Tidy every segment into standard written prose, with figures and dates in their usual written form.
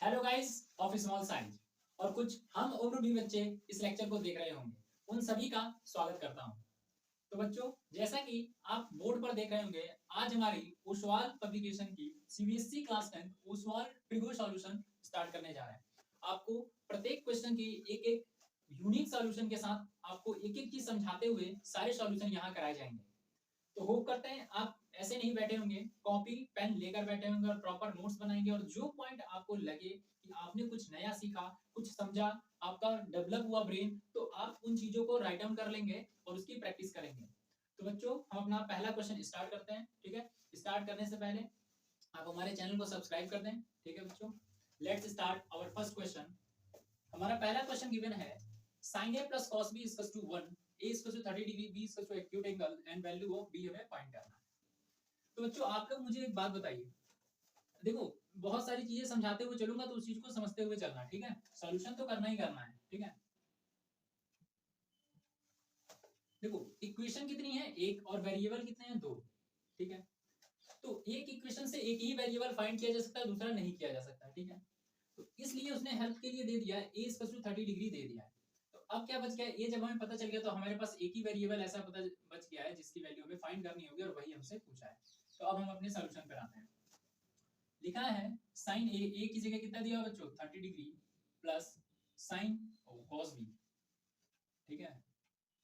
Hello guys of small size और कुछ हम उम्र भी बच्चे इस लेक्चर को देख रहे होंगे, उन सभी का स्वागत करता हूं। तो बच्चों, जैसा कि आप बोर्ड पर देख रहे होंगे, आज हमारी ओसवाल पब्लिकेशन की CBSE class 10 Oswal trigo solution start करने जा रहे हैं। आपको प्रत्येक क्वेश्चन की एक एक यूनिक सॉल्यूशन के साथ आपको एक एक चीज समझाते हुए सारे सॉल्यूशन यहाँ कराए जाएंगे। तो होप करते हैं आप ऐसे नहीं बैठे होंगे, कॉपी पेन लेकर बैठे होंगे और प्रॉपर नोट्स बनाएंगे और जो पॉइंट आपको लगे कि आपने कुछ नया सीखा, कुछ समझा, आपका डेवलप हुआ ब्रेन, तो आप उन चीजों को राइट डाउन कर लेंगे और उसकी प्रैक्टिस करेंगे। तो बच्चों, हम अपना पहला क्वेश्चन स्टार्ट करते हैं। ठीक है, स्टार्ट करने से पहले आप हमारे चैनल को सब्सक्राइब कर दें। ठीक है बच्चों, let's start our first question. हमारा पहला क्वेश्चन गिवन है, sin a plus cos b is equal to 1, a is equal to 30 degree, b is equal to acute angle and value of b हमें find करना है। तो बच्चों, आप लोग मुझे एक बात बताइए। देखो, बहुत सारी चीजें समझाते हुए चलूंगा तो उस चीज को समझते हुए चलना, ठीक है। सॉल्यूशन तो करना ही करना है, ठीक है। देखो, इक्वेशन कितनी है, एक, और वेरिएबल कितने हैं, दो। ठीक है, तो एक इक्वेशन से एक ही वेरिएबल फाइंड किया जा सकता है, दूसरा नहीं किया जा सकता। ठीक है, तो इसलिए उसने हेल्प के लिए दे दिया है, a = 30 डिग्री दे दिया है। तो अब क्या बच गया, ये जब हमें पता चल गया तो हमारे पास एक ही वेरिएबल ऐसा पता बच गया है जिसकी वैल्यू हमें फाइंड करनी होगी और वही हमसे पूछा है। तो अब हम अपने सॉल्यूशन पर आते हैं। लिखा है sin a की जगह कितना दिया बच्चों, 30 degree plus sin cos b। ठीक है,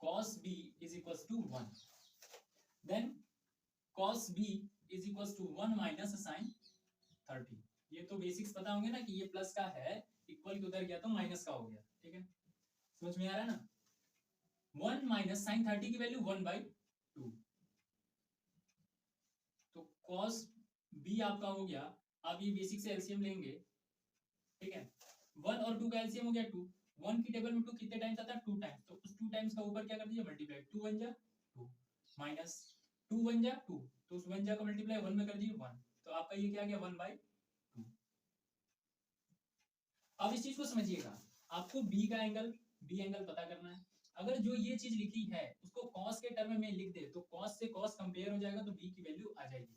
cos b is equals to 1, then cos b is equals to 1 minus sin 30। ये तो बेसिक्स पता होंगे ना कि ये प्लस का है, इक्वल की उधर गया तो माइनस का हो गया। ठीक है, समझ में आ रहा है ना। 1 माइनस साइन 30 की वैल्यू 1/2, तो cos b आपका हो गया। आप ये बेसिक से एलसीएम लेंगे। ठीक है, 1 और 2 का एलसीएम हो गया 2। 1 की टेबल में 2 कितने टाइम्स आता है, 2 टाइम्स, तो उस 2 टाइम्स का ऊपर क्या कर दीजिए, मल्टीप्लाई। 2 1 जा 2 माइनस 2 1 जा 2, तो उस 1 जा का मल्टीप्लाई 1 में कर दीजिए 1, तो आपका ये क्या आ गया 1/2। अब इस चीज को समझिएगा, आपको बी एंगल पता करना है। अगर जो ये चीज लिखी है उसको कॉस के टर्म में लिख दे तो कॉस से कॉस कंपेयर हो जाएगा, तो बी की वैल्यू आ जाएगी।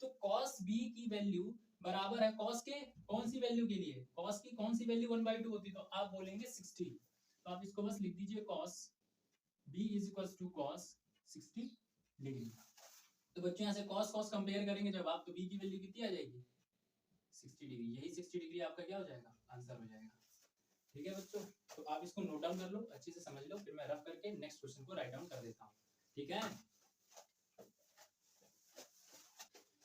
तो कॉस बी की वैल्यू बराबर है कॉस के कौन सी वैल्यू के लिए, कॉस की कौन सी वैल्यू 1/2 होती, तो आप बोलेंगे 60। तो आप इसको बस लिख दीजिए cos B is equal to cos 60 degree. तो बच्चों यहाँ से कॉस कॉस कंपेयर करेंगे जब आप, तो बी की वैल्यू कितनी आ जाएगी, 60 डिग्री। यही 60 डिग्री आपका क्या हो जाएगा, आंसर हो जाएगा। ठीक है बच्चों, तो आप इसको नोट डाउन कर लो, अच्छे से समझ लो, फिर मैं रफ करके नेक्स्ट क्वेश्चन को राइट डाउन कर देता हूँ। ठीक है,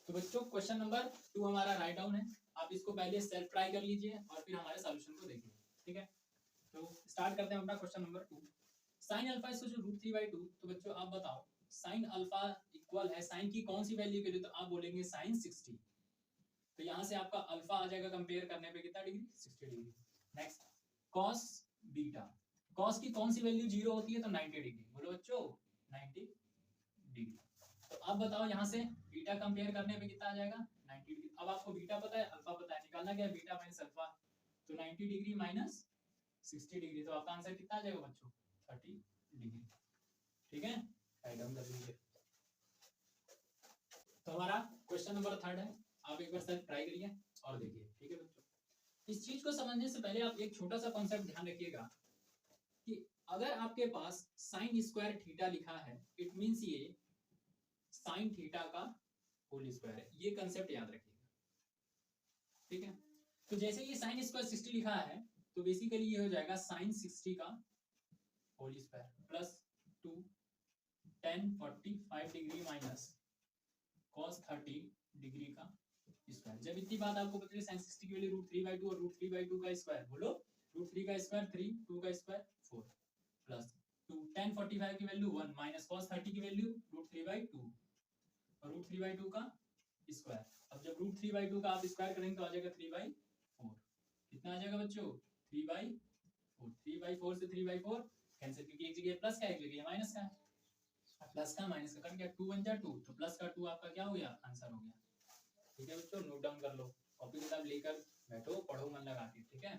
तो बच्चों क्वेश्चन नंबर 2 हमारा राइट डाउन है। आप इसको पहले सेल्फ ट्राई कर लीजिए और फिर हमारे सॉल्यूशन को देखिए। ठीक है, तो स्टार्ट करते हैं अपना question number 2। Sine alpha is equal to √3/2। तो बच्चों आप बताओ, साइन अल्फा इक्वल है साइन की कौन सी वैल्यू के लिए, तो आप बोलेंगे साइन 60। तो यहां से आपका अल्फा आ जाएगा कंपेयर करने पे कितना degree, 60 degree. Next, cos beta, cos की कौन सी वैल्यू 0 होती है, तो 90 डिग्री। बोलो बच्चों 90 डिग्री। तो अब बताओ यहां से बीटा कंपेयर करने पे कितना आ जाएगा, 90 डिग्री। अब आपको बीटा पता है, अल्फा पता है, निकालना क्या है, बीटा माइनस अल्फा। तो 90 डिग्री माइनस 60 डिग्री, तो आपका आंसर कितना आ जाएगा बच्चों, 30 डिग्री। ठीक है, राइट डाउन कर लीजिए। तो हमारा क्वेश्चन नंबर 3 है, आप एक बार सेल्फ ट्राई करिए और देखिए। ठीक है बच्चों, इस चीज को समझने से पहले आप एक छोटा सा कॉन्सेप्ट ध्यान रखिएगा कि अगर आपके पास साइन स्क्वायर थीटा लिखा है, इट मींस ये साइन थीटा का होल स्क्वायर है। ये कंसेप्ट याद रखिएगा। ठीक है, तो जैसे ये साइन स्क्वायर 60 लिखा है, तो बेसिकली ये हो जाएगा साइन 60 का whole square plus 2 tan 45 degree minus cos 30 degree का स्क्वायर। जब इतनी बात आपको पता है, sin 60 की वैल्यू √3/2 और √3/2 का स्क्वायर, बोलो √3 का स्क्वायर 3, 2 का स्क्वायर 4 प्लस 2 tan 45 की वैल्यू 1 माइनस cos 30 की वैल्यू √3/2 और √3/2 का स्क्वायर। अब जब √3/2 का आप स्क्वायर करेंगे तो आ जाएगा 3/4। कितना आ जाएगा बच्चों, 3/4। 3/4 से 3/4 कैंसिल, क्योंकि एक जगह प्लस का एक जगह माइनस का है। प्लस का माइनस का कट गया, 2 1 जा 2, तो प्लस का 2 आपका क्या हो गया, आंसर हो गया। ठीक है बच्चों, नोट डाउन कर लो, कॉपी किताब लेकर बैठो, पढ़ो मन लगा के। ठीक है,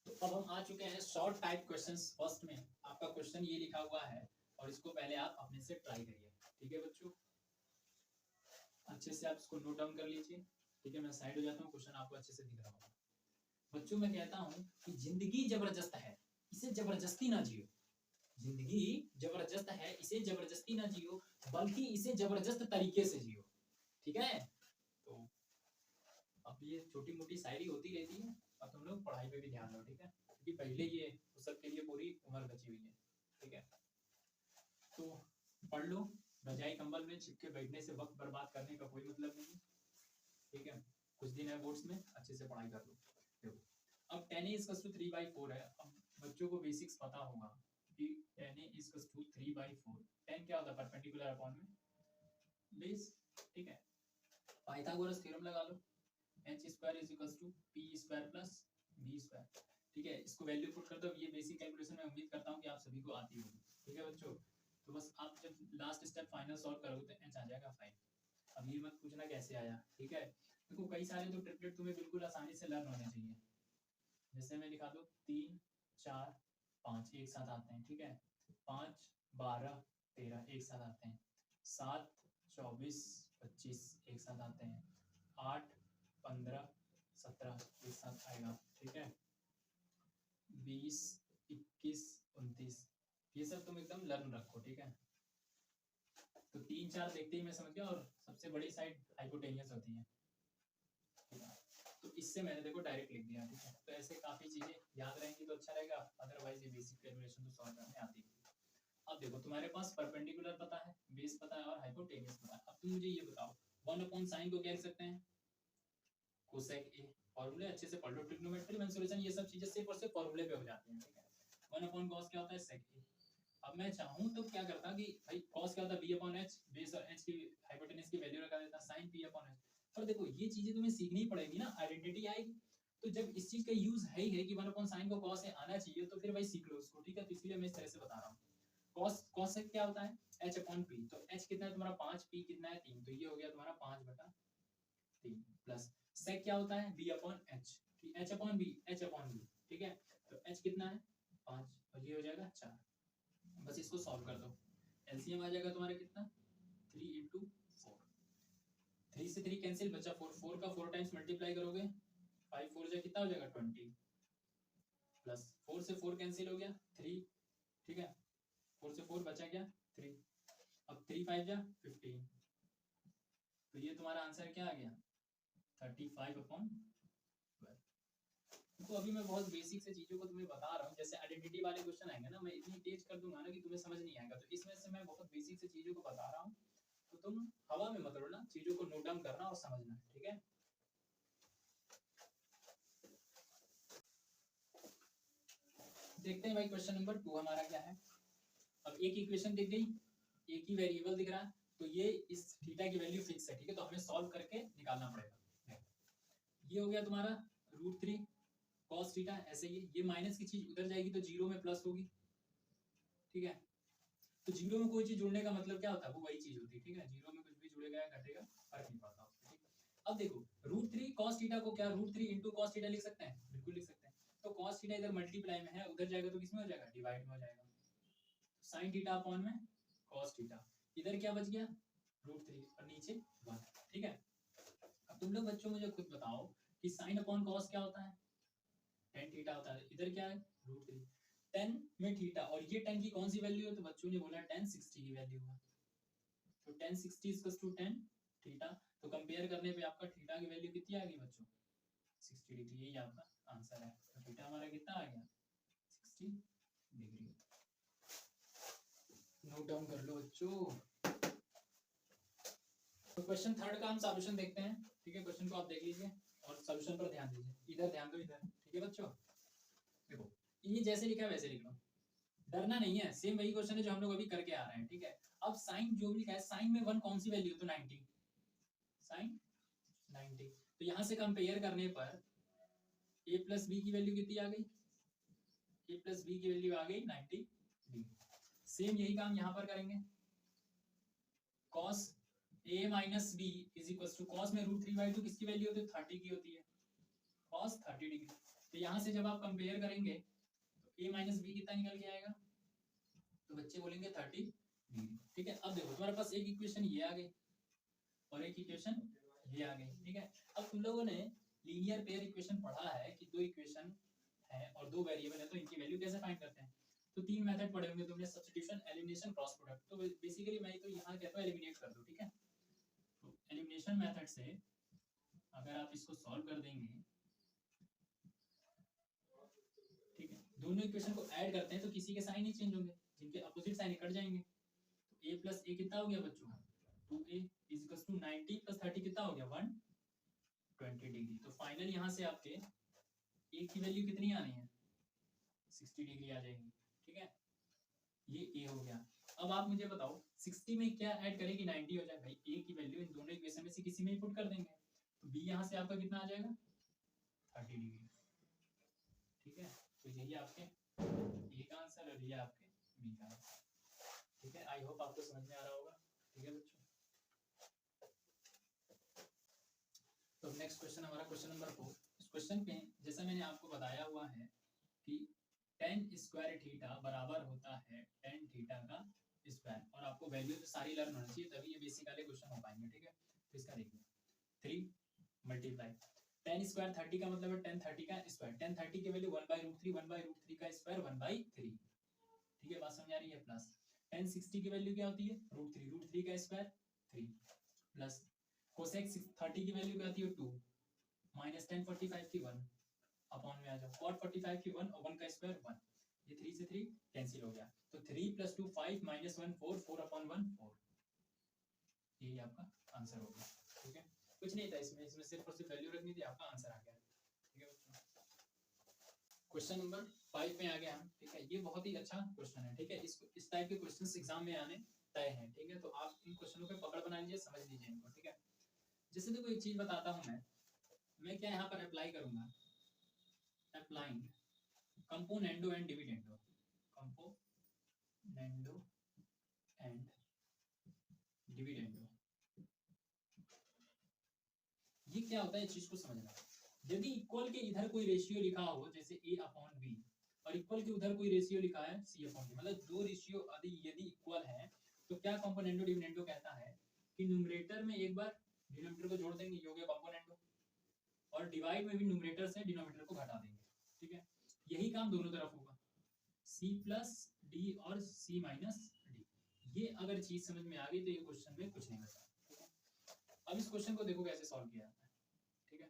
तो अब हम आ चुके हैं शॉर्ट टाइप क्वेश्चंस। फर्स्ट में आपका क्वेश्चन ये लिखा हुआ है और इसको पहले आप अपने से ट्राई करिए। ठीक है बच्चों, अच्छे से आप इसको नोट डाउन कर लीजिए, ठीक है। मैं साइड हो जाता हूँ, क्वेश्चन आपको अच्छे से दिख रहा होगा। बच्चों मैं कहता हूँ कि जिंदगी जबरदस्त है, इसे जबरदस्ती ना जियो। जिंदगी जबरदस्त है, इसे जबरदस्ती ना जियो, बल्कि इसे जबरदस्त तरीके से जियो, ठीक है। तो अब ये छोटी मोटी शायरी होती रहती है, अब तुम लोग पढ़ाई पे भी ध्यान दो, ठीक है, क्योंकि पहले ये सबके लिए पूरी उम्र बची हुई है, ठीक है। तो पढ़ लो, रजाई कंबल में छिपके बैठने से वक्त बर्बाद करने का कोई मतलब नहीं, ठीक है। कुछ दिन है बोर्ड्स में, अच्छे से पढ़ाई कर लो। देखो अब tan a = 3/4 है। अब बच्चों को बेसिक्स पता होगा कि tan a = 3/4। tan क्या होता है? परपेंडिकुलर अपॉन में बेस, ठीक है। पाइथागोरस थ्योरम लगा लो, h² = p² + b², ठीक है। इसको वैल्यू पुट कर दो। ये बेसिक कैलकुलेशन मैं उम्मीद करता हूँ कि आप सभी को आती होगी, ठीक है बच्चों। तो बस आप जब लास्ट स्टेप फाइनल सॉल्व करोगे तो h आ जाएगा 5। अब ये मत पूछना कैसे आया, ठीक है। देखो कई सारे तो ट्रिपलेट तुम्हें बिल्कुल आसानी से लर्न होने चाहिए। जैसे मैं लिखा दूं 3 4 5 एक साथ आते हैं, ठीक है। 5 12 13 एक साथ आते हैं। 7 24 25 एक साथ आते हैं। 8 15 17 एक साथ आएगा, ठीक है। 20 21 29 ये सब तुम एकदम लर्न रखो, ठीक है। तो 3 4 देखते ही मैं समझ गया। और सबसे बड़ी साइड हाइपोटेनियस होती है, तो इससे मैंने देखो डायरेक्ट लिख दिया, ठीक है। तो ऐसे काफी चीजें याद रहेंगी तो अच्छा रहेगा, अदरवाइज ये बेसिक कैलकुलेशन तो सॉल्व करने आती है। अब देखो तुम्हारे पास परपेंडिकुलर पता है, बेस पता है और हाइपोटेनियस पता है। अब तुम मुझे ये बताओ 1/sin को क्या लिख सकते हैं? कोसेक ए। फॉर्मूले अच्छे से पढ़ लो, ट्रिग्नोमेट्री मेंसुरेशन ये सब चीजें सिर्फ और सिर्फ फॉर्मूले पे हो जाती हैं, ठीक है। 1/cos क्या होता है? सेक ए। अब मैं चाहूं तो क्या करता कि भाई cos क्या होता है? b/h, बेस और h की हाइपोटेनस की वैल्यू लगा देता sin p/h। पर देखो ये चीजें तुम्हें सीखनी पड़ेगी ना, आइडेंटिटी आएगी। तो जब इस चीज का यूज है ही है कि 1/sin को cos से आना चाहिए, तो फिर भाई सीख लो उसको, ठीक है। तो इसलिए मैं इस तरह से बता रहा हूँ। cos क्या होता है? h/p। तो h कितना है तुम्हारा? 5, p कितना है? 3। तो ये हो गया तुम्हारा 5/3 प्लस sec क्या होता है? b/h, h/b, h/b, ठीक है। तो h कितना है? 5 और ये हो जाएगा 4। बस इसको सॉल्व कर दो, एलसीएम आ जाएगा तुम्हारा कितना? 3 × 4। 3 से 3 कैंसिल, बचा 4। 4 का 4 टाइम्स मल्टीप्लाई करोगे 5 4 जा कितना हो जाएगा? 20 प्लस 4 से 4 कैंसिल हो गया 3, ठीक है। 4 से 4 बचा क्या? 3। अब 3 5 जा 15। तो ये तुम्हारा आंसर क्या आ गया? 35/12। तो अभी मैं बहुत बेसिक से चीजों को तुम्हें बता रहा हूँ। जैसे आइडेंटिटी वाले क्वेश्चन आएंगे ना, मैं इतनी तेज कर दूंगा ना कि तुम्हें समझ नहीं आएगा। तो इसमें से मैं बहुत बेसिक से चीजों को बता रहा हूँ, तो तुम हवा में मत उड़ना, चीजों को नोट डाउन करना और समझना, ठीक है। देखते हैं भाई क्वेश्चन नंबर 2 हमारा क्या है। अब एक इक्वेशन दिख गई, एक ही वेरिएबल दिख रहा है, तो ये इस थीटा की वैल्यू फिक्स है, ठीक है। तो हमें सॉल्व करके निकालना पड़ेगा। ये हो गया तुम्हारा √3 cos थीटा। ऐसे ये माइनस की चीज उधर जाएगी तो जीरो में प्लस होगी, ठीक है। तो जीरो में कोई चीज जुड़ने का मतलब क्या होता है? वो वही चीज होती है, ठीक है। जीरो में कुछ भी जुड़ेगा या घटेगा फर्क नहीं पड़ता उससे, ठीक है। अब देखो √3 cos थीटा को क्या √3 × cos थीटा लिख सकते हैं? बिल्कुल लिख सकते हैं। तो cos थीटा इधर मल्टीप्लाई में है, उधर जाएगा तो किसमें हो जाएगा? डिवाइड में हो जाएगा। sin थीटा अपॉन में cos थीटा, इधर क्या बच गया? √3 और नीचे 1, ठीक है। अब तुम लोग बच्चों मुझे खुद बताओ कि sin अपॉन cos क्या होता है? tan थीटा होता है। इधर क्या है? √3। tan में थीटा और ये tan की कौन सी वैल्यू है? तो बच्चों ने बोला tan 60 की वैल्यू है। तो tan 60 = tan थीटा। तो कंपेयर करने पे आपका थीटा की वैल्यू कितनी आ गई बच्चों? 60 डिग्री। यही आपका आंसर है। तो थीटा हमारा कितना आ गया? 60 डिग्री। नोट डाउन कर लो बच्चों। तो क्वेश्चन थर्ड का हम सॉल्यूशन देखते हैं, ठीक है। क्वेश्चन को आप देख लीजिए और सॉल्यूशन पर ध्यान दीजिए। इधर ध्यान दो, इधर, ठीक है बच्चों। देखो ये जैसे लिखा है वैसे लिख लो, डरना नहीं है। सेम वही क्वेश्चन है जो हम लोग अभी करके आ रहे हैं, ठीक है। अब साइन जो भी लिखा है, साइन में 1 कौन सी वैल्यू? तो 90, साइन 90। तो यहां से कंपेयर करने पर a + b की वैल्यू कितनी आ गई? a + b की वैल्यू आ गई 90 डिग्री। सेम यही काम यहां पर करेंगे। cos a - b = cos में √3/2 किसकी वैल्यू होती है? 30 की होती है, cos 30 डिग्री। तो यहां से जब आप कंपेयर करेंगे तो a - b कितना निकल के आएगा? तो बच्चे बोलेंगे 30 डिग्री, ठीक है। अब देखो तुम्हारे पास एक इक्वेशन ये आ गई और एक इक्वेशन ये आ गई, ठीक है। अब तुम लोगों ने लीनियर पेयर इक्वेशन पढ़ा है कि दो इक्वेशन है और दो वेरिएबल है तो इनकी वैल्यू कैसे फाइंड करते हैं। तो तीन मेथड पढ़े होंगे तुमने, सब्स्टिट्यूशन, एलिमिनेशन, क्रॉस प्रोडक्ट। तो बेसिकली मैं तो यहाँ कहता हूँ एलिमिनेट कर दो, ठीक है। तो एलिमिनेशन मेथड से अगर आप इसको सॉल्व कर देंगे, ठीक है, दोनों इक्वेशन को ऐड करते हैं तो किसी के साइन ही चेंज होंगे, जिनके अपोजिट साइन कट जाएंगे। तो a प्लस ए कितना हो गया बच्चों, 2a is equals to 90 plus 30 कितना हो गया 120 डिग्री। तो फाइनल यहाँ से आपके a की वैल्यू कितनी आनी है, 60 डिग्री आ जाएगी, ठीक है। ये a हो गया। अब आप मुझे बताओ 60 में क्या ऐड करें कि 90 हो जाए। भाई a की वैल्यू इन दोनों इक्वेशन में से किसी में ही पुट कर देंगे, तो b यहाँ से आपका कितना आ जाएगा 30 डिग्री, ठीक है। तो यही आपके ए का आंसर और ये आपके बी का आंसर, ठीक है। आई होप आपको समझ में आ रहा होगा, ठीक है बच्चों। तो नेक्स्ट क्वेश्चन हमारा क्वेश्चन नंबर 4। इस क्वेश्चन पे जैसा मैंने आपको बताया हुआ है कि tan स्क्वायर थीटा बराबर होता है tan थीटा का स्क्वायर, और आपको वैल्यू तो सारी लर्न होनी चाहिए तभी ये बेसिक वाले क्वेश्चन हो पाएंगे, ठीक है। तो इसका देखिए 3 मल्टीप्लाई tan स्क्वायर 30 का मतलब है tan 30 का स्क्वायर, tan 30 की वैल्यू 1/√3, 1/√3 का स्क्वायर 1/3, ठीक है, बात समझ आ रही है। प्लस tan 60 की वैल्यू क्या होती है √3 का स्क्वायर 3, प्लस कोसेक 30 की वैल्यू क्या होती है 2, माइनस tan 45 की 1, अपॉन में आ जाओ cot 45 की 1 और 1 का स्क्वायर 1, ये 3 से 3 कैंसिल हो गया। तो 3 + 2 5 - 1 4, 4/1 4, यही आपका आंसर हो गया, ठीक है। कुछ नहीं था इसमें, इसमें सिर्फ और सिर्फ वैल्यू रखनी थी, आपका आंसर आ गया, ठीक है बच्चों। क्वेश्चन नंबर 5 में आ गया हम, ठीक है। ये बहुत ही अच्छा क्वेश्चन है, ठीक है। इस टाइप के क्वेश्चंस एग्जाम में आने तय हैं, ठीक है। तो आप इन क्वेश्चनों पे पकड़ बना लीजिए, समझ लीजिए इनको, ठीक है। जैसे देखो एक चीज बताता हूं मैं क्या यहाँ पर अप्लाई करूंगा, applying componendo and dividendo, componendo and dividendo. ये क्या होता है, इस चीज को समझना। यदि इक्वल के इधर कोई रेशियो लिखा हो जैसे a/b और इक्वल के उधर कोई रेशियो लिखा है c/d, मतलब दो रेशियो यदि इक्वल है तो क्या कंपोनेंडो डिविडेंडो कहता है कि न्यूमरेटर में एक बार डिनोमिनेटर को जोड़ देंगे, ये हो गया कंपोनेंडो, और डिवाइड में भी न्यूमरेटर से डिनोमिनेटर को घटा देंगे, ठीक है। यही काम दोनों तरफ होगा, c + d और c - d। ये अगर चीज समझ में आ गई तो ये क्वेश्चन में कुछ नहीं बचा, ठीक है। अब इस क्वेश्चन को देखो कैसे सॉल्व किया जाता है, ठीक है।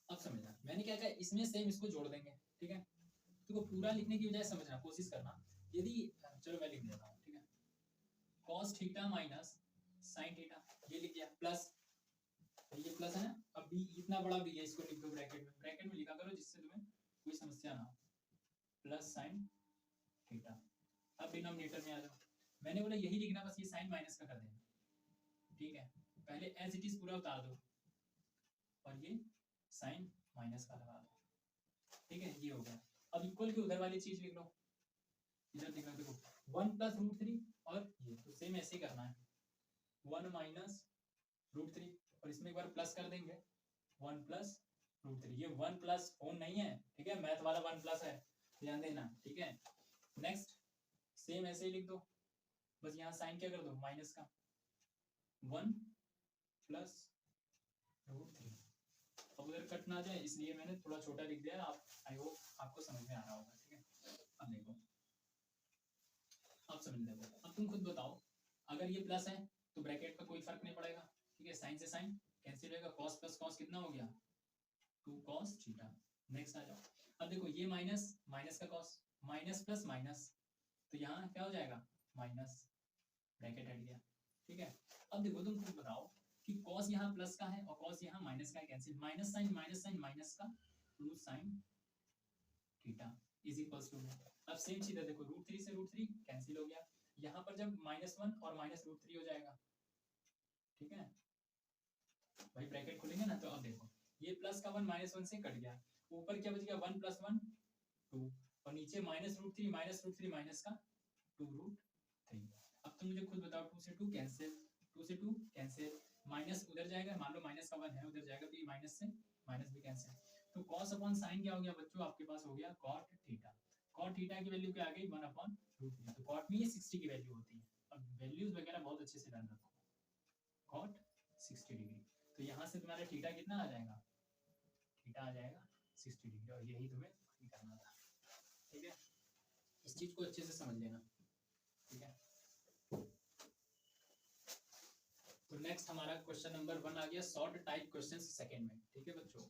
अब समझना, मैंने क्या कहा, इसमें सेम इसको जोड़ देंगे, ठीक है। तो पूरा लिखने की बजाय समझना कोशिश करना। यदि चलो मैं लिख देता हूँ, ठीक है, cos theta minus sin theta, ये लिख दिया, प्लस ये प्लस है ना, अब b इतना बड़ा b है, इसको लिख दो ब्रैकेट में लिखा करो जिससे तुम्हें कोई समस्या ना हो, प्लस sin थीटा। अब डिनोमिनेटर में आ जाओ, मैंने बोला यही लिखना, बस ये साइन माइनस का कर देना, ठीक है। पहले एज इट इज पूरा उतार दो और ये साइन माइनस का लगा दो, ठीक है, ये हो गया। अब इक्वल के उधर वाली चीज लिख लो, इधर देखना, देखो 1 + √3 और ये तो सेम ऐसे ही करना है, 1 - √3 और इसमें एक बार प्लस कर देंगे 1 + √3, ये 1 प्लस फोन नहीं है, ठीक है, मैथ वाला 1 प्लस है, ध्यान देना, ठीक है। नेक्स्ट सेम ऐसे ही लिख दो, बस यहाँ साइन क्या कर दो माइनस का, 1 + √3। अब उधर कट ना जाए इसलिए मैंने थोड़ा छोटा लिख दिया, आप आई होप आपको समझ में आ रहा होगा, ठीक है। अब देखो, अब समझ देखो, अब तुम खुद बताओ, अगर ये प्लस है तो ब्रैकेट का कोई फर्क नहीं पड़ेगा, ठीक है, साइन से साइन कैंसिल होगा, cos + cos कितना हो गया 2 cos थीटा। नेक्स्ट आ जाओ, अब देखो ये माइनस माइनस का cos, माइनस प्लस माइनस, तो यहाँ क्या हो जाएगा माइनस, ब्रैकेट हट गया, ठीक है। अब देखो तुम खुद बताओ कि cos यहाँ प्लस का है और cos यहाँ माइनस का है, कैंसिल, माइनस साइन माइनस का 2 sin theta is equals to, अब सेम चीज है, देखो √3 से √3 कैंसिल हो गया, यहाँ पर जब -1 और -√3 हो जाएगा, ठीक है भाई, ब्रैकेट खोलेंगे ना, तो अब देखो ये प्लस का 1 -1 से कट गया, ऊपर क्या बच गया 1 + 1 2, और नीचे -√3 माइनस का 2√3। अब तुम मुझे खुद बताओ, 2 से 2 कैंसिल, 2 से 2 कैंसिल, माइनस उधर जाएगा, मान लो माइनस का 1 है उधर जाएगा, तो ये माइनस से माइनस भी कैंसिल, तो cos अपॉन साइन क्या हो गया बच्चों, आपके पास हो गया cot थीटा। cot थीटा की वैल्यू क्या आ गई 1/√3, तो cot में ये 60 की वैल्यू होती है। अब वैल्यूज वगैरह बहुत अच्छे से ध्यान रखो, cot 60 डिग्री। तो यहाँ से तुम्हारा थीटा कितना आ जाएगा, थीटा आ जाएगा 60 डिग्री, और यही तुम्हें करना था। ठीक है, इस चीज को अच्छे से समझ लेना। ठीक है, तो नेक्स्ट हमारा क्वेश्चन नंबर 1 आ गया, शॉर्ट टाइप क्वेश्चंस सेकंड में। ठीक है बच्चों,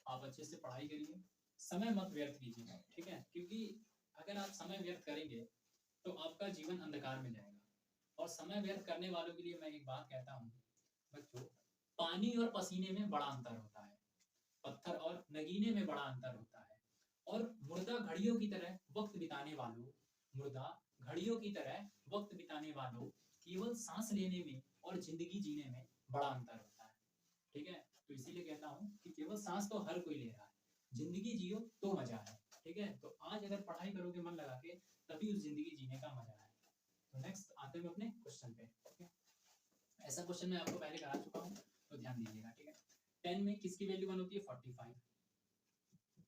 आप अच्छे से पढ़ाई करिए, समय मत व्यर्थ कीजिए। ठीक है, क्योंकि अगर आप समय व्यर्थ करेंगे तो आपका जीवन अंधकार में जाएगा। और समय व्यर्थ करने वालों के लिए मैं एक बात कहता हूँ बच्चों, पानी और पसीने में बड़ा अंतर होता है, पत्थर और नगीने में बड़ा अंतर होता है, और मुर्दा घड़ियों की तरह वक्त बिताने वालों, मुर्दा घड़ियों की तरह वक्त बिताने वालों केवल सांस लेने में और जिंदगी जीने में बड़ा अंतर होता है। ठीक है, तो इसीलिए कहता हूँ कि केवल सांस तो हर कोई ले रहा है, जिंदगी जियो तो मजा है। ठीक है, तो आज अगर पढ़ाई करोगे मन लगा के, तभी उस जिंदगी जीने का मजा है। तो नेक्स्ट आते हैं अपने क्वेश्चन पे। ठीक है, ऐसा क्वेश्चन मैं आपको पहले करा चुका हूँ, तो ध्यान दीजिएगा। ठीक है, 10 में किसकी वैल्यू 1 होती है, 45।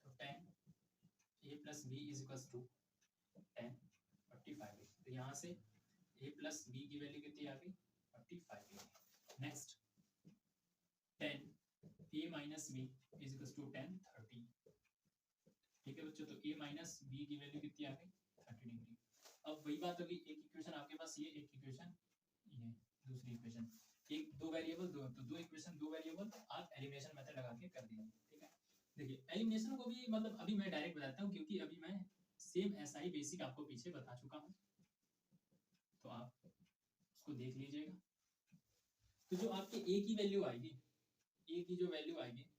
तो 10 a plus B is equal to 10 45। तो यहाँ से a प्लस बी की वैल्यू कितनी आ गई, 45। Next 10 a minus B is equal to 10 30। ठीक है बच्चों, तो a माइनस बी की वैल्यू कितनी आ गई, 30 डिग्री। अब वही बात होगी, एक इक्वेशन आपके पास ये, एक इक्वेशन ये, दूसरी इक्वेशन, एक दो वेरिएबल, दो इक्वेशन दो वेरिएबल, आप एलिमिनेशन मेथड लगा के कर देंगे। ठीक है, देखिए एलिमिनेशन को भी मतलब अभी मैं डायरेक्ट बताता हूँ, क्योंकि अभी मैं सेम ऐसा ही बेसिक आपको पीछे बता चुका हूँ, तो आप उसको देख लीजिएगा। तो जो आपके a की वैल्यू आएगी, a की जो वैल्यू आएगी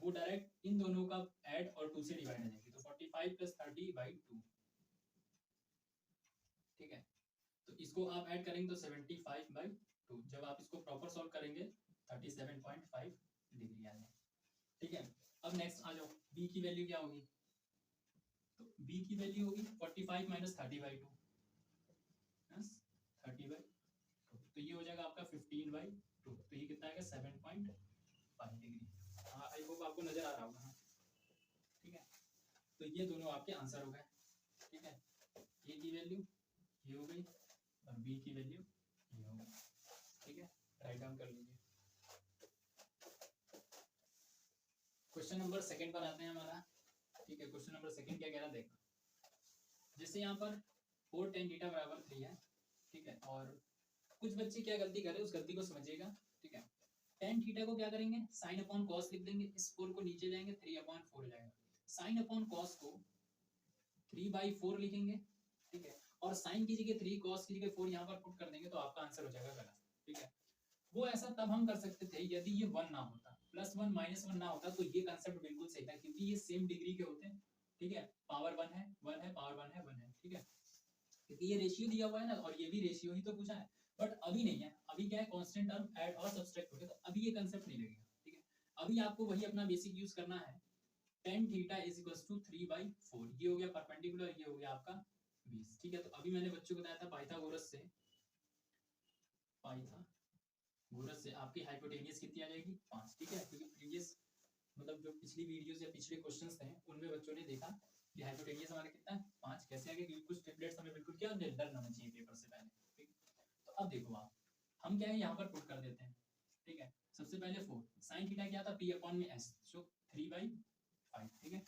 वो डायरेक्ट इन दोनों का ऐड और 2 से डिवाइड हो जाएगी, तो 45 प्लस 30/2। ठीक है, तो इसको आप ऐड करेंगे तो 75/2। जब आप इसको प्रॉपर सॉल्व करेंगे 37.5 डिग्री आ जाए। ठीक है, अब नेक्स्ट आ जाओ, b की वैल्यू क्या होगी, तो b की वैल्यू होगी 45 माइनस 30/2 30/2, तो ये हो जाएगा आपका 15/2। तो ये कितना आएगा, 7.5 डिग्री। हाँ, आई होप आपको नजर आ रहा होगा। ठीक है, तो ये दोनों आपके आंसर हो गए। ठीक है, a की वैल्यू ये हो गई और b की वैल्यू ये हो गई। ठीक है, राइट डाउन कर लीजिए। क्वेश्चन नंबर सेकंड पर आते हैं हमारा। ठीक है, क्वेश्चन नंबर सेकंड क्या कह रहा है, देखो जैसे यहाँ पर 4 tan थीटा बराबर 3 है। ठीक है, और कुछ बच्चे क्या गलती कर रहे हैं, उस गलती को समझिएगा। ठीक है, tan थीटा को क्या करेंगे, sin अपॉन cos लिख देंगे, इस 4 को नीचे लाएंगे, 3/4 हो जाएगा। sin अपॉन cos को 3/4 लिखेंगे। ठीक है, और sin की जगह 3, cos की जगह 4 यहाँ पर पुट कर देंगे, तो आपका आंसर हो जाएगा गलत। ठीक है, वो ऐसा तब हम कर सकते थे यदि ये 1 ना होता, +1 -1 ना होता, तो ये कांसेप्ट बिल्कुल सही था, क्योंकि ये सेम डिग्री के होते हैं। ठीक है, पावर 1 है, 1 है, पावर 1 है, 1 है। ठीक है, क्योंकि ये रेशियो दिया हुआ है ना, और ये भी रेशियो ही तो पूछा है, बट अभी नहीं है। अभी क्या है, कांस्टेंट टर्म ऐड और सब्सट्रैक्ट हो गया, तो अभी ये कांसेप्ट नहीं लगेगा। ठीक है, अभी आपको वही अपना बेसिक यूज करना है। tan theta is equals to 3/4, ये हो गया परपेंडिकुलर, ये हो गया आपका 20। ठीक है, तो अभी मैंने बच्चों को बताया था पाइथागोरस से आपकी हाइपोटेनियस कितनी आ जाएगी, 5। ठीक है, क्योंकि प्रीवियस मतलब जो पिछली वीडियोस या पिछले क्वेश्चंस थे उनमें बच्चों ने देखा कि हाइपोटेनियस हमारा कितना है, 5। कैसे आ गया, क्योंकि कुछ ट्रिपलेट्स हमें बिल्कुल क्या डर ना चाहिए पेपर से पहले। ठीक, तो अब देखो आप, हम क्या है यहाँ पर पुट कर देते हैं। ठीक है, सबसे पहले 4 sin थीटा क्या था, p/s, सो 3/5। ठीक है,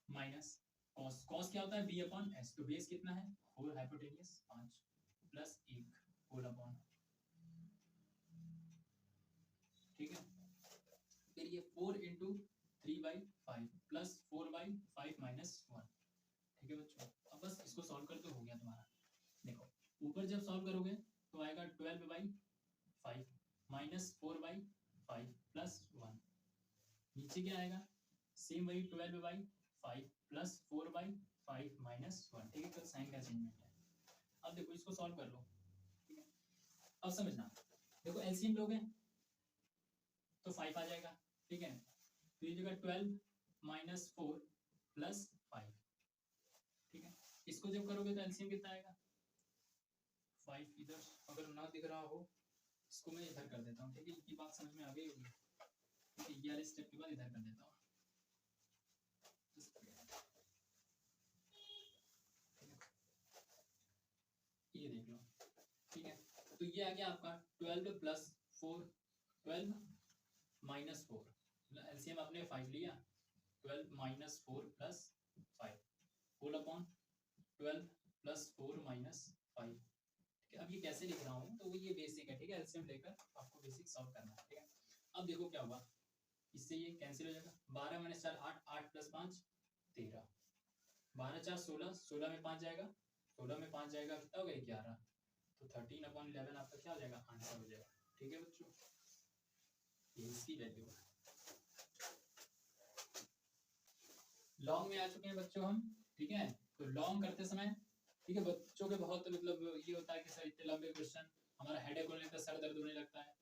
माइनस cos क्या होता है, b/s, तो बेस कितना है 4, हाइपोटेनियस 5 प्लस 1 होल अपॉन। ठीक है, फिर ये 4 इंटू 3/5 प्लस 4/5 माइनस 1। ठीक है बच्चों, अब बस इसको सॉल्व कर तो हो गया तुम्हारा। देखो ऊपर जब सॉल्व करोगे तो आएगा 12/5 माइनस 4/5 प्लस 1। नीचे क्या आएगा, सेम वही 12/5 प्लस 4/5 माइनस 1। ठीक है, तो साइन का चेंजमेंट है। अब देखो इसको सॉल्व कर लो। ठीक है, अब समझना, देखो एलसीएम लोगे तो 5 आ जाएगा। ठीक है, तो ये जगह 12 माइनस 4 प्लस 5। ठीक है, इसको जब करोगे तो एलसीएम कितना आएगा, 5। इधर अगर ना दिख रहा हो, इसको मैं इधर कर देता हूँ। ठीक है, ये बात समझ में आ गई होगी। ठीक है, ये वाले स्टेप के बाद इधर कर देता हूँ। ये देख लो। ठीक है, तो ये आ गया आपका 12 प्लस 4 12 माइनस 4, एलसीएम आपने 5 लिया, 12 minus 4 plus 5 whole upon 12 plus 4 minus 5। अब ये कैसे लिख रहा हूँ, तो वो ये बेसिक है, ठीक है, एलसीएम लेकर आपको बेसिक सॉल्व करना है, ठीक है। अब देखो क्या हुआ, इससे ये कैंसिल हो जाएगा, 12 माइनस 4 8, 8 प्लस 5 13, 12 4 16, 16 में 5 जाएगा, 16 में 5 जाएगा, कितना हो गया 11, तो 13/11 आपका क्या हो जाएगा, आंसर हो जाएगा, ठीक है बच्चों, ये इसकी वैल्यू है। लॉन्ग में आ चुके हैं बच्चों हम, ठीक है, तो लॉन्ग करते समय, ठीक है, बच्चों के बहुत मतलब ये होता है कि सर इतने लंबे क्वेश्चन, हमारा हेडेक होने लगता है, सर दर्द होने लगता है,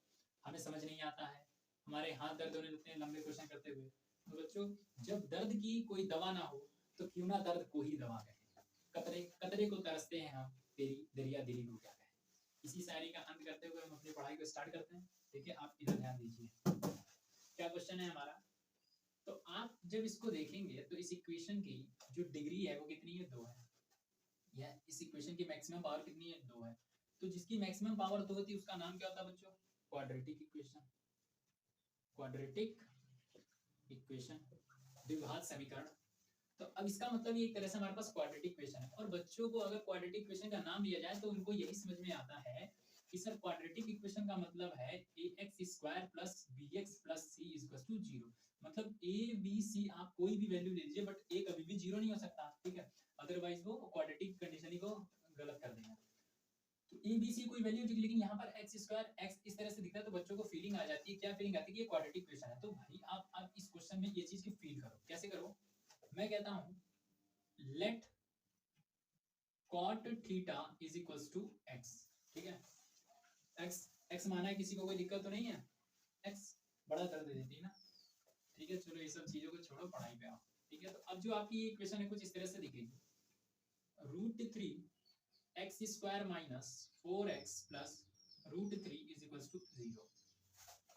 हमें समझ नहीं आता है, हमारे हाथ दर्द होने लगते हैं लंबे क्वेश्चन करते हुए। तो बच्चों जब दर्द की कोई दवा ना हो तो क्यों ना दर्द को ही दवा कहें, कतरे कतरे को तरसते हैं हम, तेरी दरिया दिली को क्या कहें। इसी शायरी का अंत करते हुए हम अपनी पढ़ाई को स्टार्ट करते हैं, ठीक है, आप इधर ध्यान दीजिए। क्या क्वेश्चन है हमारा, तो आप जब इसको देखेंगे तो इस इक्वेशन की जो डिग्री है वो कितनी है, 2 है, या इस इक्वेशन की मैक्सिमम पावर कितनी है, 2 है। तो जिसकी मैक्सिमम पावर 2 होती है उसका नाम क्या होता है बच्चों, क्वाड्रेटिक इक्वेशन, क्वाड्रेटिक इक्वेशन, द्विघात समीकरण। तो अब इसका मतलब ये एक तरह से हमारे पास क्वाड्रेटिक इक्वेशन है, और बच्चों को अगर क्वाड्रेटिक इक्वेशन का नाम दिया जाए तो उनको यही समझ में आता है कि सर क्वाड्रेटिक इक्वेशन का मतलब है ax² plus bx plus c equal to 0। मतलब a b c आप कोई भी वैल्यू ले लीजिए, बट a कभी भी 0 नहीं हो सकता, ठीक है, अदरवाइज वो क्वाड्रेटिक कंडीशन को गलत कर देगा। तो ए बी सी कोई वैल्यू, लेकिन यहाँ पर x² x इस तरह से दिखता है, तो बच्चों को फीलिंग आ जाती है, क्या फीलिंग आती है कि ये क्वाड्रेटिक इक्वेशन है। तो भाई आप इस क्वेश्चन में ये चीज की फील करो, कैसे करो, मैं कहता हूँ let cot theta is equal to x, ठीक है, x माना है, किसी को कोई दिक्कत तो नहीं है, x बड़ा दर्द दे देती है ना, ठीक है, चलो ये सब चीजों को छोड़ो, पढ़ाई पे आओ, ठीक है। तो अब जो आपकी इक्वेशन है कुछ इस तरह से दिखेगी, √3 x² minus 4x plus √3 is equal to 0।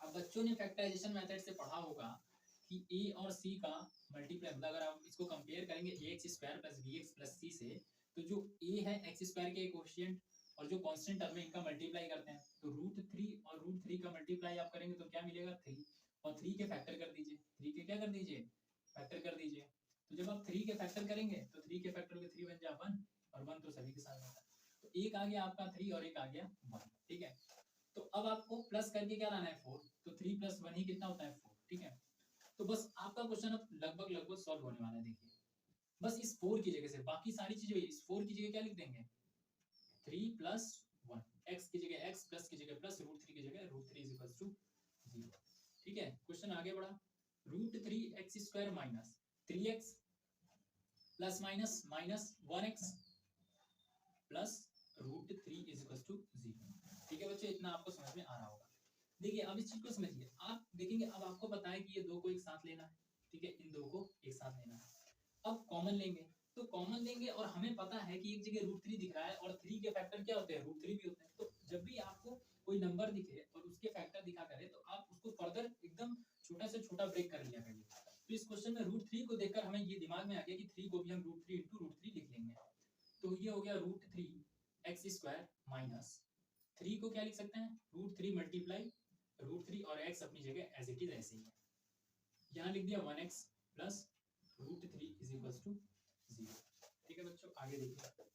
अब बच्चों ने फैक्टराइजेशन मेथड से पढ़ा होगा कि a और c का मल्टीप्लाई, मतलब अगर आप इसको कंपेयर करेंगे ax² plus bx plus c से, तो जो a है x² के कोएफिशिएंट और जो कांस्टेंट टर्म है इनका मल्टीप्लाई करते हैं, तो √3 और √3 का मल्टीप्लाई आप करेंगे तो क्या मिलेगा, 3, और 3 के फैक्टर कर दीजिए, 3 के क्या कर दीजिए, फैक्टर कर दीजिए। तो जब आप 3 के फैक्टर करेंगे तो 3 के फैक्टर में 3 बन जाए 1, और 1 तो सभी के साथ होता है, तो एक आ गया आपका 3 और एक आ गया 1, ठीक है। तो अब आपको प्लस करके क्या लाना है, 4, तो 3 + 1 ही कितना होता है, 4, ठीक है। तो बस आपका क्वेश्चन अब लगभग सॉल्व होने वाला है, देखिए बस इस 4 की जगह से बाकी सारी चीजें वही, इस 4 की जगह क्या लिख देंगे, 3 + 1, x की जगह x, प्लस की जगह प्लस, √3 की जगह √3 इज इक्वल टू 0, ठीक है। क्वेश्चन आगे बढ़ा, √3x² minus 3x plus minus minus 1x plus √3 is equal to 0, ठीक है बच्चों, इतना आपको समझ में आ रहा होगा। देखिए अब इस चीज को समझिए, आप देखेंगे अब आपको पता है कि ये दो को एक साथ लेना है, ठीक है, इन दो को एक साथ लेना है। अब कॉमन लेंगे, तो कॉमन लेंगे, और हमें पता है कि एक जगह √3 दिख रहा है और 3 के फैक्टर क्या होते हैं, √3 भी होते हैं। तो जब भी आपको कोई नंबर दिखे और उसके फैक्टर दिखा करे तो आप उसको फर्दर एकदम छोटा से छोटा ब्रेक कर लिया करिए। तो इस क्वेश्चन में √3 को देखकर हमें ये दिमाग में आ गया कि 3 को भी हम √3 × √3 लिख लेंगे, तो ये हो गया √3x² माइनस 3 को क्या लिख सकते हैं, √3 मल्टीप्लाई √3 और x अपनी जगह एज इट इज ऐसे ही है, यहाँ लिख दिया 1x plus √3 is equal to 0, ठीक है बच्चों। आगे देखिए,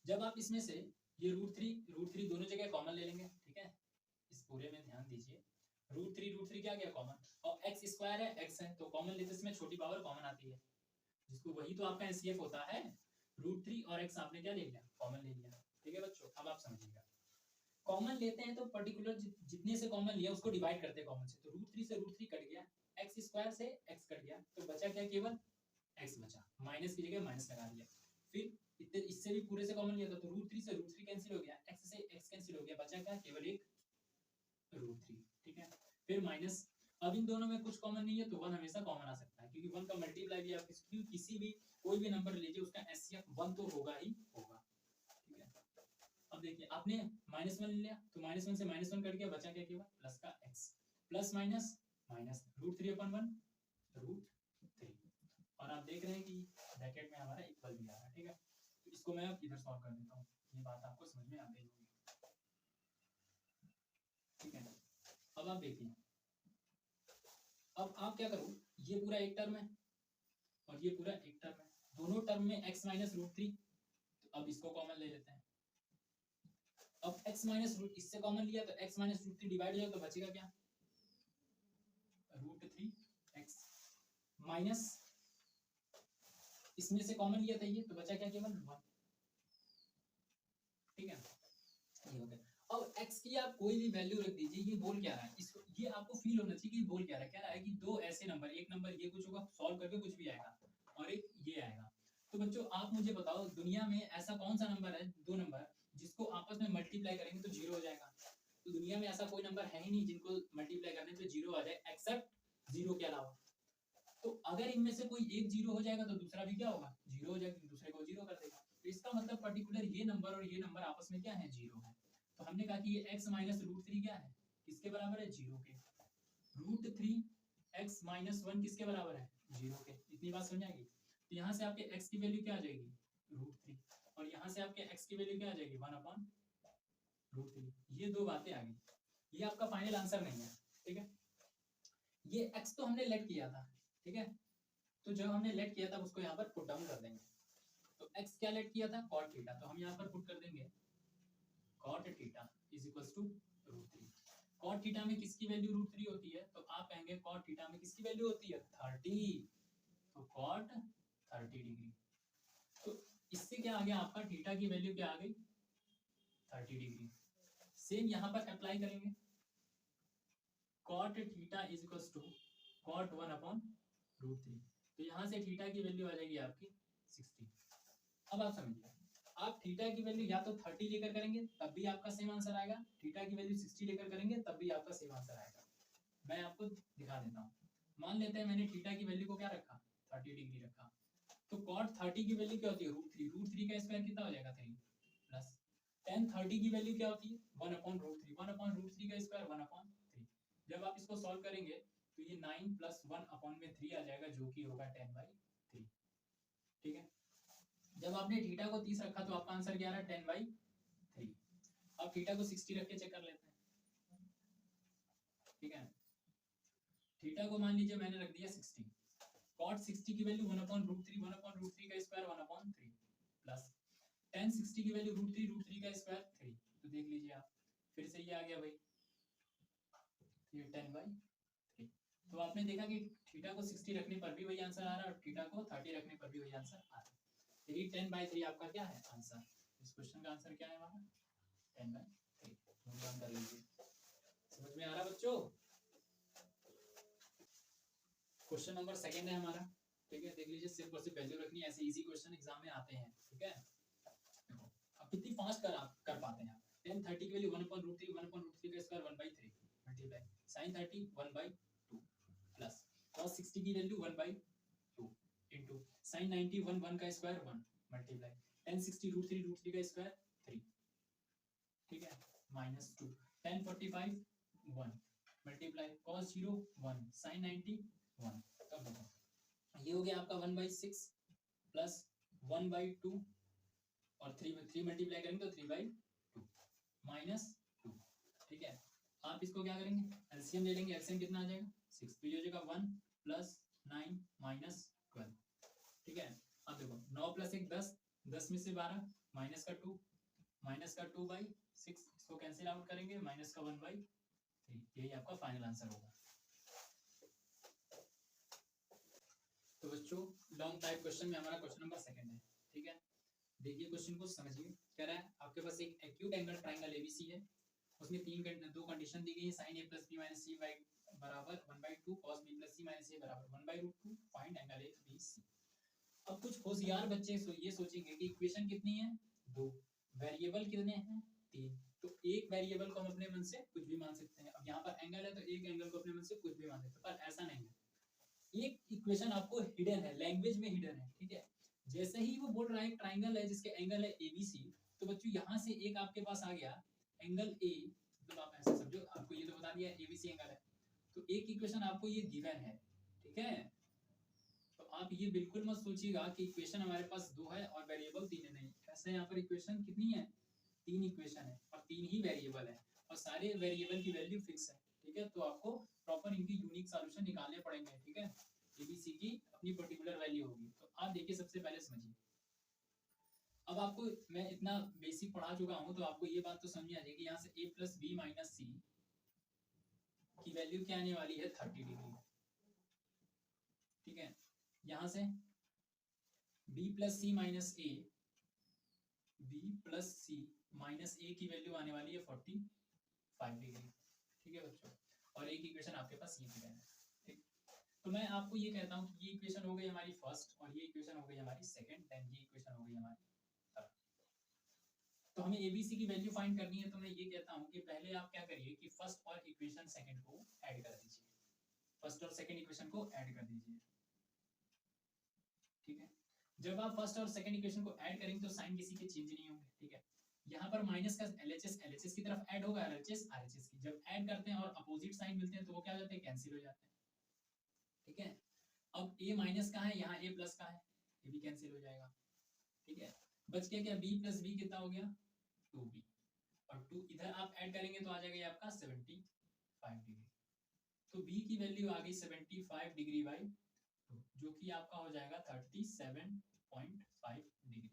जब आप इसमें से ये √3 दोनों जगह कॉमन ले लेंगे, ठीक है, इस पूरे में ध्यान दीजिए, √3 क्या गया कॉमन, और x² है, x है, तो कॉमन लेते समय छोटी पावर कॉमन आती है, जिसको वही तो आपका एचसीएफ होता है, √3 और x आपने क्या ले लिया, कॉमन ले लिया, ठीक है बच्चों। अब आप समझिएगा, कॉमन लेते हैं तो पर्टिकुलर जितने से कॉमन लिया उसको डिवाइड करते हैं कॉमन से, तो √3 से √3 कट गया, x² से x कट गया, तो बचा क्या, केवल x बचा, माइनस की जगह माइनस लगा दिया, फिर इससे भी पूरे से कॉमन लिया था, तो √3 से √3 कैंसिल हो गया, x से x कैंसिल हो गया, बचा क्या, केवल एक √3, ठीक है। फिर माइनस, अब इन दोनों में कुछ कॉमन नहीं है तो 1 हमेशा कॉमन आ सकता है, क्योंकि 1 का मल्टीप्लाई भी आप किसी भी कोई भी नंबर लीजिए उसका एचसीएफ 1 तो होगा ही होगा, ठीक है। अब देखिए आपने -1 ले लिया, तो -1 से -1 कट गया, बचा क्या, केवल प्लस का x, प्लस माइनस माइनस √3/1 √3, और आप देख रहे हैं कि ब्रैकेट में हमारा इक्वल भी आ रहा है, ठीक है। तो इसको मैं अब इधर सॉल्व कर देता हूँ, ये बात आपको समझ में आ गई होगी, ठीक है। अब आप देखिए, अब आप क्या करो, ये पूरा एक टर्म है और ये पूरा एक टर्म है, दोनों टर्म में x माइनस रूट थ्री, तो अब इसको कॉमन ले लेते हैं। अब x माइनस रूट इससे कॉमन लिया तो x minus root three divide हो जाएगा तो बचेगा क्या, रूट थ्री एक्स माइनस इसमें से कॉमन लिया था ये, तो बचा क्या, केवल वन। ठीक है, ये हो गया। अब x की आप कोई भी वैल्यू रख दीजिए, ये बोल क्या रहा है, इसको ये आपको फील होना चाहिए कि ये बोल क्या रहा है, कह रहा है कि दो ऐसे नंबर, एक नंबर ये कुछ होगा, सॉल्व करके कुछ भी आएगा, और एक ये आएगा। तो बच्चों आप मुझे बताओ, दुनिया में ऐसा कौन सा नंबर है, दो नंबर जिसको आपस में मल्टीप्लाई करेंगे तो जीरो हो जाएगा। तो दुनिया में ऐसा कोई नंबर है ही नहीं जिनको मल्टीप्लाई करने पे जीरो आ जाए, एक्सेप्ट जीरो के अलावा। तो अगर इनमें से कोई एक जीरो हो जाएगा तो दूसरा भी क्या होगा, जीरो हो जाएगा, दूसरे को जीरो कर देगा। तो इसका मतलब पर्टिकुलर ये नंबर और ये नंबर आपस में क्या है, जीरो है। तो हमने कहा कि ये x माइनस रूट थ्री क्या है, किसके बराबर है, जीरो के। Root three x minus one किसके बराबर है, जीरो के। इतनी बात समझ आएगी। तो यहाँ से आपके x की वैल्यू क्या आ जाएगी, रूट थ्री, और यहाँ से आपके x की वैल्यू क्या आ जाएगी, वन अपॉन रूट थ्री। ये दो बातें आ गई, ये आपका फाइनल आंसर नहीं है। ठीक है, ये x तो हमने लेट किया था, ठीक है, तो जब हमने लेट किया था उसको यहाँ पर पुट डाउन कर देंगे। तो x क्या लेट किया था, cot थीटा, तो हम यहाँ पर पुट कर देंगे cot theta is equals to root three. cot theta में किसकी वैल्यू रूट थ्री होती है, तो आप कहेंगे cot थीटा में किसकी वैल्यू होती है, 30, तो cot 30 डिग्री। तो इससे क्या आ गया, आपका थीटा की वैल्यू क्या आ गई, 30 डिग्री। सेम यहाँ पर अप्लाई करेंगे, cot theta is equals to cot 1 upon root three. तो यहाँ से थीटा की वैल्यू आ जाएगी आपकी 60। अब आप समझिए, आप थीटा की वैल्यू या तो 30 लेकर करेंगे तब भी आपका सेम आंसर आएगा, थीटा की वैल्यू 60 लेकर करेंगे तब भी आपका सेम आंसर आएगा। मैं आपको दिखा देता हूँ। मान लेते हैं मैंने थीटा की वैल्यू को क्या रखा, 30 डिग्री रखा, तो cot 30 की वैल्यू क्या होती है, रूट थ्री। रूट थ्री का स्क्वायर कितना हो जाएगा, 3 प्लस tan 30 की वैल्यू क्या होती है, 1 upon root three. 1 upon root three का स्क्वायर 1 अपॉन 3। जब आप इसको सॉल्व करेंगे तो ये 9 प्लस 1 अपॉन में 3 आ जाएगा, जो कि होगा 10/3। ठीक है, जब आपने थीटा को 30 रखा तो आपका आंसर क्या आ रहा है, 10/3। अब थीटा को 60 रख के चेक कर लेते हैं। ठीक है, थीटा को मान लीजिए मैंने रख दिया 60, cot 60 की value 1 upon root three, 1 upon root three का स्क्वायर 1 अपॉन 3 प्लस tan 60 की वैल्यू रूट थ्री का स्क्वायर 3। तो देख लीजिए आप, फिर से ये आ गया भाई, ये 10/3। तो आपने देखा कि थीटा को 60 रखने पर भी वही आंसर आ रहा है और थीटा को 30 रखने पर भी वही आंसर आ रहा है। यही 10/3 आपका क्या है आंसर। इस क्वेश्चन का आंसर क्या है हमारा, 10/3। नोट कर लीजिए। समझ में आ रहा बच्चों। क्वेश्चन नंबर सेकंड है हमारा। ठीक है, देख लीजिए, सिर्फ और सिर्फ वैल्यू रखनी है, ऐसे इजी क्वेश्चन एग्जाम में आते हैं। ठीक है, देखो अब कितनी फास्ट कर पाते हैं आप। tan 30 की वैल्यू 1/√3, 1/√3 का square 1/3 multiply sin 30 1/2 plus cos 60 की वैल्यू 1/2 इनटू sin 90 1 का स्क्वायर 1 मल्टीप्लाई tan 60 √3 का स्क्वायर 3। ठीक है, -2 tan 45 1 मल्टीप्लाई cos 0 1 sin 90 1। तब देखो ये हो गया आपका 1/6 प्लस 1/2 और 3 मल्टीप्लाई करेंगे तो 3/2 -2। ठीक है, आप इसको क्या करेंगे, एलसीएम ले लेंगे। एलसीएम कितना आ जाएगा, 6। तो ये हो जाएगा 1 प्लस 9 माइनस 12। ठीक है, अब देखो 9 प्लस 1 10, 10 में से 12 माइनस का 2, माइनस का 2/6, इसको कैंसिल आउट करेंगे, माइनस का 1/3। यही आपका फाइनल आंसर होगा। तो बच्चों लॉन्ग टाइप क्वेश्चन में हमारा क्वेश्चन नंबर सेकंड है। ठीक है, देखिए क्वेश्चन को समझिए। कह रहा है आपके पास एक एक्यूट एंगल ट्रायंगल एबीसी है, उसमें दो कंडीशन दी गई है, sin a + b - c बराबर 1/2, cos b + c - a बराबर 1/√2। Find angle ABC। अब कुछ होशियार बच्चे ये सोचेंगे कि इक्वेशन कितनी है, दो, वेरिएबल कितने हैं, तीन, तो एक वेरिएबल को हम अपने मन से कुछ भी मान सकते हैं। अब यहाँ पर एंगल है तो एक एंगल को अपने मन से कुछ भी मान सकते हैं, पर ऐसा नहीं है। एक इक्वेशन आपको हिडन है, लैंग्वेज में हिडन है। ठीक है, जैसे ही वो बोल रहा है ट्राइंगल है जिसके एंगल है ABC, तो बच्चों यहाँ से एक आपके पास आ गया एंगल A, मतलब आप ऐसे समझो, आपको ये तो बता दिया ABC एंगल है, तो एक इक्वेशन आपको ये गिवन है। ठीक है, तो आप ये बिल्कुल मत सोचिएगा कि इक्वेशन हमारे पास दो है और वेरिएबल तीन है, नहीं। ऐसे यहाँ पर इक्वेशन कितनी है, तीन इक्वेशन है और तीन ही वेरिएबल है और सारे वेरिएबल की वैल्यू फिक्स है। ठीक है, तो आपको प्रॉपर इनकी यूनिक सॉल्यूशन निकालने पड़ेंगे, ठीक है। एबीसी की अपनी पर्टिकुलर वैल्यू होगी। तो आप देखिए सबसे पहले समझिए, अब आपको मैं इतना बेसिक पढ़ा चुका हूं तो आपको ये बात तो समझ आ जाएगी, यहाँ से a प्लस बी माइनस सी की वैल्यू क्या आने वाली है 30 डिग्री, ठीक है। यहाँ से b प्लस सी माइनस ए, b प्लस सी माइनस ए की वैल्यू आने वाली है 45 डिग्री, ठीक है बच्चों। और एक इक्वेशन आपके पास ये है, ठीक। तो मैं आपको ये कहता हूँ कि ये इक्वेशन हो गई हमारी फर्स्ट और ये इक्वेशन हो गई हमारी सेकंड, देन ये इक्वेशन हो गई हमारी थर्ड। तो हमें एबीसी की वैल्यू फाइंड करनी है, तो मैं ये कहता हूँ कि पहले आप क्या करिए कि फर्स्ट और इक्वेशन सेकंड को ऐड कर दीजिए, फर्स्ट और सेकंड इक्वेशन को ऐड कर दीजिए, ठीक है। जब आप फर्स्ट और सेकंड इक्वेशन को ऐड करेंगे तो साइन किसी के चेंज नहीं होंगे, ठीक है। यहाँ पर माइनस का एलएचएस की तरफ ऐड होगा, एलएचएस आरएचएस की, जब ऐड करते हैं और अपोजिट साइन मिलते हैं तो वो क्या हो जाते हैं, कैंसिल हो जाते हैं, ठीक है। अब a माइनस का है, यहाँ a प्लस का है, ये भी कैंसिल हो जाएगा, ठीक है। बच गया क्या, b प्लस बी कितना हो गया 2b, और 2 इधर आप ऐड करेंगे तो आ जाएगा आपका 75 डिग्री। तो b की वैल्यू आ गई 75 डिग्री बाई 2, जो कि आपका हो जाएगा 37.5 डिग्री,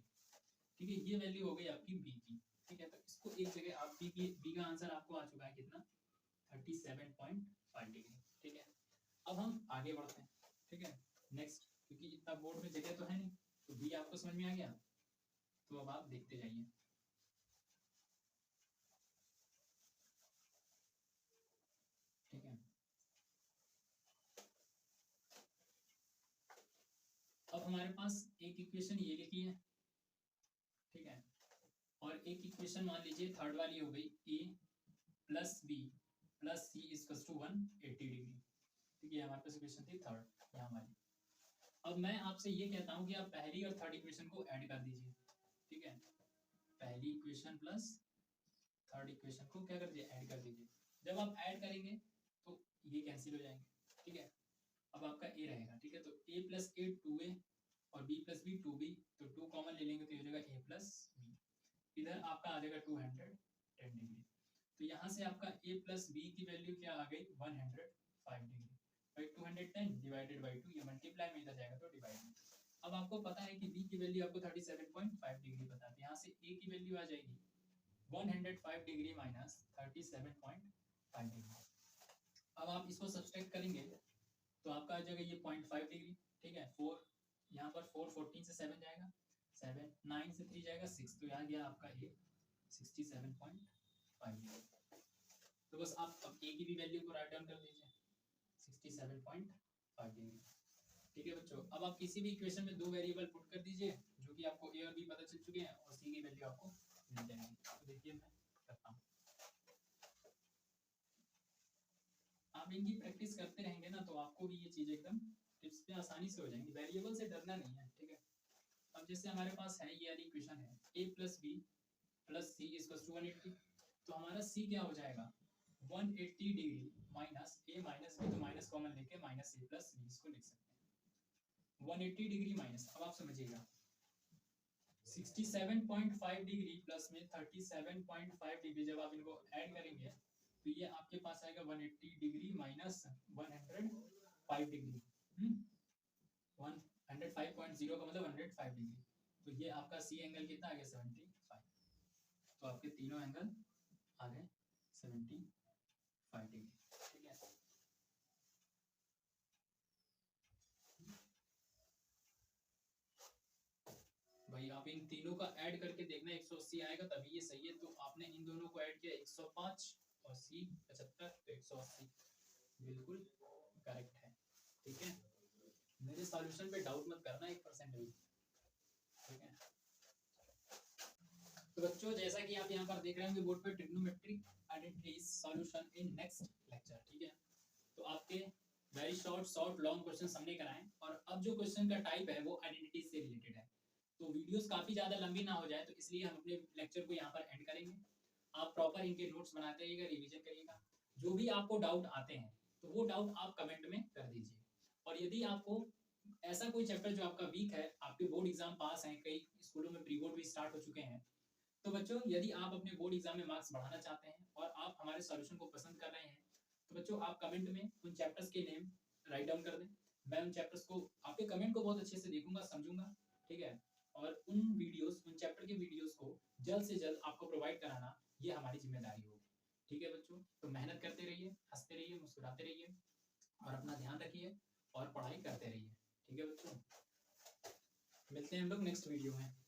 ठीक है। ये वैल्यू हो गई आपकी b की, ठीक है। तो इसको एक जगह आप b का आंसर आपको आ चुका है कितना 37.5 डिग्री, ठीक है। अब हम आगे बढ़ते हैं, ठीक है। नेक्स्ट, क्योंकि इतना बोर्ड में जगह तो है नहीं, तो बी आपको समझ में आ गया, तो अब आप देखते जाइए। ठीक है, अब हमारे पास एक इक्वेशन ये लिखी है, ठीक है, और एक इक्वेशन मान लीजिए थर्ड वाली हो गई a plus B plus C equals to 180 degree, ठीक है। हमारे पास इक्वेशन थी थर्ड यहाँ वाली। अब मैं आपसे ये कहता हूँ कि आप पहली और थर्ड इक्वेशन को ऐड कर दीजिए, ठीक है। पहली इक्वेशन प्लस थर्ड इक्वेशन को क्या कर दीजिए, ऐड कर दीजिए। जब आप ऐड करेंगे तो ये कैंसिल हो जाएंगे, ठीक है। अब आपका a रहेगा, ठीक है। तो a प्लस ए 2a और b प्लस बी 2b, तो 2 कॉमन ले लेंगे तो ये हो जाएगा a प्लस बी, इधर आपका आ जाएगा 210 डिग्री। तो यहाँ से आपका a प्लस बी की वैल्यू क्या आ गई 105 डिग्री बाई 210 डिवाइडेड बाई 2, ये मल्टीप्लाई में इधर जाएगा तो डिवाइड में। अब आपको पता है कि b की वैल्यू आपको 37.5 डिग्री पता है, यहाँ से a की वैल्यू आ जाएगी 105 डिग्री माइनस 37.5 डिग्री। अब आप इसको सब्सट्रैक्ट करेंगे तो आपका आ जाएगा ये 0.5 डिग्री, ठीक है। 4 यहाँ पर 4 14 से 7 जाएगा, 7 9 से 3 जाएगा 6, तो यहाँ गया आपका ये 67.5 डिग्री। तो बस आप अब a की भी वैल्यू को राइट डाउन कर दीजिए 67.5 डिग्री, ठीक है बच्चों। अब आप किसी भी इक्वेशन में दो वेरिएबल पुट कर दीजिए, जो कि आपको a और b पता चल चुके हैं और c की वैल्यू आपको मिल जाएगी। तो देखिए मैं करता हूँ, आप इनकी प्रैक्टिस करते रहेंगे ना तो आपको भी ये चीज एकदम टिप्स पे आसानी से हो जाएंगी, वेरिएबल से डरना नहीं है, ठीक है। अब जैसे हमारे पास है ये वाली इक्वेशन है a plus B plus C equals to 180, तो हमारा c क्या हो जाएगा 180 degree minus a minus b, तो माइनस कॉमन लेके माइनस a प्लस b इसको लिख सकते हैं 180 डिग्री माइनस। अब आप समझिएगा 67.5 डिग्री प्लस में 37.5 डिग्री, जब आप इनको ऐड करेंगे तो ये आपके पास आएगा 180 डिग्री माइनस 105 डिग्री, 105.0 का मतलब 105 डिग्री, तो ये आपका सी एंगल कितना आ गया 75, तो आपके तीनों एंगल आ गए 75 डिग्री, ठीक है। भाई आप इन तीनों का ऐड करके देखना 180 आएगा तभी ये सही है। तो आपने इन दोनों को ऐड किया 105 और सी 75, तो 180 बिल्कुल करेक्ट है, ठीक है। मेरे सॉल्यूशन पे डाउट मत करना 1% भी, ठीक है। तो बच्चों जैसा कि आप यहाँ पर देख रहे होंगे बोर्ड पे trigonometric identities solution in next lecture, ठीक है। तो आपके वेरी शॉर्ट लॉन्ग क्वेश्चन हमने कराए और अब जो क्वेश्चन का टाइप है वो आइडेंटिटीज से रिलेटेड है। तो वीडियोस काफी ज्यादा लंबी ना हो जाए तो इसलिए हम अपने लेक्चर को यहाँ पर एंड करेंगे। आप प्रॉपर इनके नोट्स बनाते रहिएगा, रिवीजन करिएगा। जो भी आपको डाउट आते हैं तो वो डाउट आप कमेंट में कर दीजिए, और यदि आपको ऐसा कोई चैप्टर जो आपका वीक है, आपके बोर्ड एग्जाम पास हैं, कई स्कूलों में प्री बोर्ड भी स्टार्ट हो चुके हैं, तो बच्चों यदि आप अपने बोर्ड एग्जाम में मार्क्स बढ़ाना चाहते हैं और आप हमारे सॉल्यूशन को पसंद कर रहे हैं तो बच्चों आप कमेंट में उन चैप्टर्स के नेम राइट डाउन कर दें, मैं उन चैप्टर्स को आपके कमेंट को बहुत अच्छे से देखूंगा, समझूंगा, ठीक है। और उन वीडियोस, उन चैप्टर के वीडियोस को जल्द से जल्द आपको प्रोवाइड कराना ये हमारी जिम्मेदारी होगी, ठीक है बच्चों। तो मेहनत करते रहिए, हंसते रहिए, मुस्कुराते रहिए और अपना ध्यान रखिए और पढ़ाई करते रहिए, ठीक है बच्चों। मिलते हैं हम लोग नेक्स्ट वीडियो में।